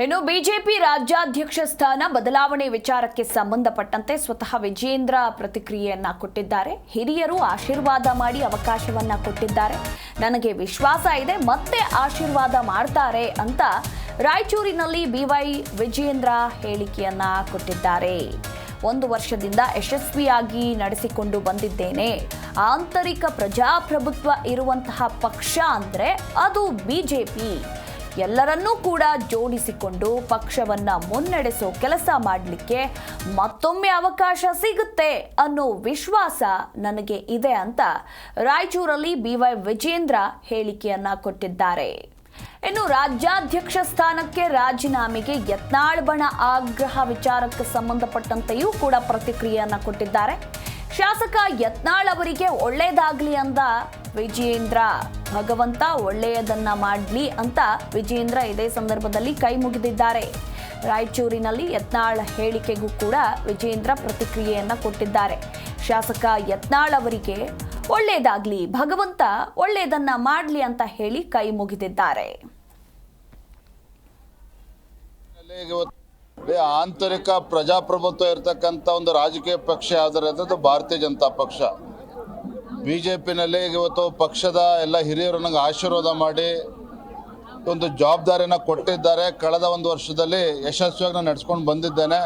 ಇನ್ನು ಬಿಜೆಪಿ ರಾಜ್ಯಾಧ್ಯಕ್ಷ ಸ್ಥಾನ ಬದಲಾವಣೆ ವಿಚಾರಕ್ಕೆ ಸಂಬಂಧಪಟ್ಟಂತೆ ಸ್ವತಃ ವಿಜೇಂದ್ರ ಪ್ರತಿಕ್ರಿಯೆಯನ್ನ ಕೊಟ್ಟಿದ್ದಾರೆ. ಹಿರಿಯರು ಆಶೀರ್ವಾದ ಮಾಡಿ ಅವಕಾಶವನ್ನ ಕೊಟ್ಟಿದ್ದಾರೆ. ನನಗೆ ವಿಶ್ವಾಸ ಇದೆ ಮತ್ತೆ ಆಶೀರ್ವಾದ ಮಾಡ್ತಾರೆ ಅಂತ ರಾಯಚೂರಿನಲ್ಲಿ ಬಿವೈ ವಿಜೇಂದ್ರ ಹೇಳಿಕೆಯನ್ನ ಕೊಟ್ಟಿದ್ದಾರೆ. 1 ವರ್ಷದಿಂದ ಯಶಸ್ವಿಯಾಗಿ ನಡೆಸಿಕೊಂಡು ಬಂದಿದ್ದೇನೆ. ಆಂತರಿಕ ಪ್ರಜಾಪ್ರಭುತ್ವ ಇರುವಂತಹ ಪಕ್ಷ ಅಂದ್ರೆ ಅದು ಬಿಜೆಪಿ. ಎಲ್ಲರನ್ನೂ ಕೂಡ ಜೋಡಿಸಿಕೊಂಡು ಪಕ್ಷವನ್ನ ಮುನ್ನಡೆಸೋ ಕೆಲಸ ಮಾಡಲಿಕ್ಕೆ ಮತ್ತೊಮ್ಮೆ ಅವಕಾಶ ಸಿಗುತ್ತೆ ಅನ್ನೋ ವಿಶ್ವಾಸ ನನಗೆ ಇದೆ ಅಂತ ರಾಯಚೂರಲ್ಲಿ ಬಿವೈ ವಿಜೇಂದ್ರ ಹೇಳಿಕೆಯನ್ನ ಕೊಟ್ಟಿದ್ದಾರೆ. ಇನ್ನು ರಾಜ್ಯಾಧ್ಯಕ್ಷ ಸ್ಥಾನಕ್ಕೆ ರಾಜೀನಾಮೆಗೆ ಯತ್ನಾಳ್ ಬಣ ಆಗ್ರಹ ವಿಚಾರಕ್ಕೆ ಸಂಬಂಧಪಟ್ಟಂತೆಯೂ ಕೂಡ ಪ್ರತಿಕ್ರಿಯೆಯನ್ನ ಕೊಟ್ಟಿದ್ದಾರೆ. ಶಾಸಕ ಯತ್ನಾಳ್ ಅವರಿಗೆ ಒಳ್ಳೇದಾಗ್ಲಿ ಅಂದ ವಿಜೇಂದ್ರ. ಭಗವಂತ ಒಳ್ಳೆಯದನ್ನ ಮಾಡ್ಲಿ ಅಂತ ವಿಜೇಂದ್ರ ಇದೇ ಸಂದರ್ಭದಲ್ಲಿ ಕೈ ಮುಗಿದಿದ್ದಾರೆ. ರಾಯಚೂರಿನಲ್ಲಿ ಯತ್ನಾಳ್ ಹೇಳಿಕೆಗೂ ಕೂಡ ವಿಜೇಂದ್ರ ಪ್ರತಿಕ್ರಿಯೆಯನ್ನ ಕೊಟ್ಟಿದ್ದಾರೆ. ಶಾಸಕ ಯತ್ನಾಳ್ ಅವರಿಗೆ ಒಳ್ಳೇದಾಗ್ಲಿ, ಭಗವಂತ ಒಳ್ಳೆಯದನ್ನ ಮಾಡ್ಲಿ ಅಂತ ಹೇಳಿ ಕೈ ಮುಗಿದಿದ್ದಾರೆ. ಆಂತರಿಕ ಪ್ರಜಾಪ್ರಭುತ್ವ ಇರತಕ್ಕಂಥ ಒಂದು ರಾಜಕೀಯ ಪಕ್ಷ ಯಾವ್ದು ಭಾರತೀಯ ಜನತಾ ಪಕ್ಷ. ಬಿಜೆಪಿನಲ್ಲಿ ಇವತ್ತು ಪಕ್ಷದ ಎಲ್ಲ ಹಿರಿಯರು ನನಗೆ ಆಶೀರ್ವಾದ ಮಾಡಿ ಒಂದು ಜವಾಬ್ದಾರಿನ ಕೊಟ್ಟಿದ್ದಾರೆ. ಕಳೆದ 1 ವರ್ಷದಲ್ಲಿ ಯಶಸ್ವಿಯಾಗಿ ನಾನು ನಡೆಸ್ಕೊಂಡು ಬಂದಿದ್ದೇನೆ.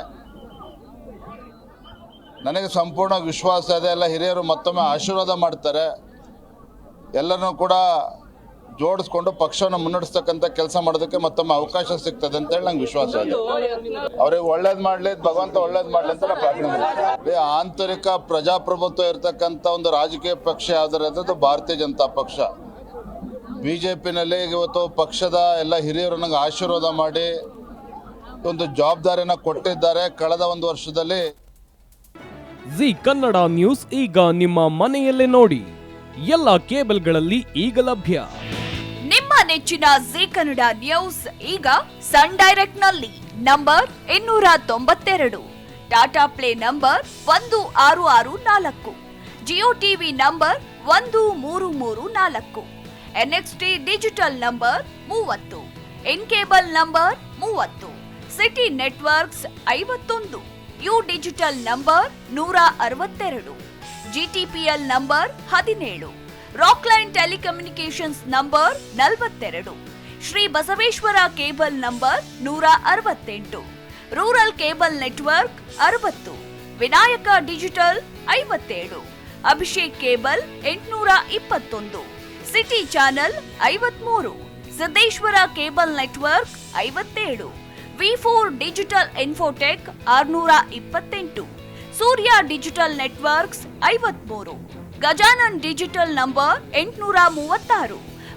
ನನಗೆ ಸಂಪೂರ್ಣ ವಿಶ್ವಾಸ ಇದೆ. ಎಲ್ಲ ಹಿರಿಯರು ಮತ್ತೊಮ್ಮೆ ಆಶೀರ್ವಾದ ಮಾಡ್ತಾರೆ. ಎಲ್ಲರನ್ನೂ ಕೂಡ ಜೋಡಿಸ್ಕೊಂಡು ಪಕ್ಷವನ್ನು ಮುನ್ನಡೆಸ್ತಕ್ಕಂಥ ಕೆಲಸ ಮಾಡೋದಕ್ಕೆ ಮತ್ತೊಮ್ಮೆ ಅವಕಾಶ ಸಿಗ್ತದೆ ಅಂತೇಳಿ ನಂಗೆ ವಿಶ್ವಾಸ ಇದೆ. ಅವ್ರಿಗೆ ಒಳ್ಳೇದು ಮಾಡಲಿ, ಭಗವಂತ ಒಳ್ಳೇದು ಮಾಡಲಿ ಅಂತ ಪ್ರಾರ್ಥನೆ ಮಾಡ್ತೀನಿ. ಆಂತರಿಕ ಪ್ರಜಾಪ್ರಭುತ್ವ ಇರತಕ್ಕಂಥ ಒಂದು ರಾಜಕೀಯ ಪಕ್ಷ ಯಾವ್ದು ಭಾರತೀಯ ಜನತಾ ಪಕ್ಷ. ಬಿಜೆಪಿನಲ್ಲಿ ಇವತ್ತು ಪಕ್ಷದ ಎಲ್ಲ ಹಿರಿಯರು ನನಗೆ ಆಶೀರ್ವಾದ ಮಾಡಿ ಒಂದು ಜವಾಬ್ದಾರಿನ ಕೊಟ್ಟಿದ್ದಾರೆ. ಕಳೆದ 1 ವರ್ಷದಲ್ಲಿ ಜಿ ಕನ್ನಡ ನ್ಯೂಸ್ ಈಗ ನಿಮ್ಮ ಮನೆಯಲ್ಲೇ ನೋಡಿ. ಎಲ್ಲ ಕೇಬಲ್ಗಳಲ್ಲಿ ಈಗ ಲಭ್ಯ. ನಿಮ್ಮ ನೆಚ್ಚಿನ ಜಿ ಕನ್ನಡ ನ್ಯೂಸ್ ಈಗ ಸನ್ ಡೈರೆಕ್ಟ್ ನಲ್ಲಿ number 292, Tata play number 1664, Jio TV number 1334, NXT digital number 30, in cable number 30, city networks 51, U digital number 162, GTPL number 17, Rockline telecommunications number 42, Shri Basaveshwara cable number 168, rural cable network 60, Vinayaka digital 57, Abhishek cable 821, city channel 53, Siddeshwara cable network 57, V4 digital Infotech 628, Surya digital networks 53, Gajanan digital number 836,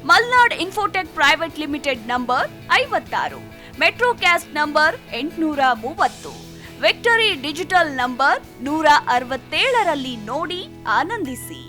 Malnad infotech private limited number 56, metrocast number 830, victory digital number 167ರಲ್ಲಿ ನೋಡಿ ಆನಂದಿಸಿ.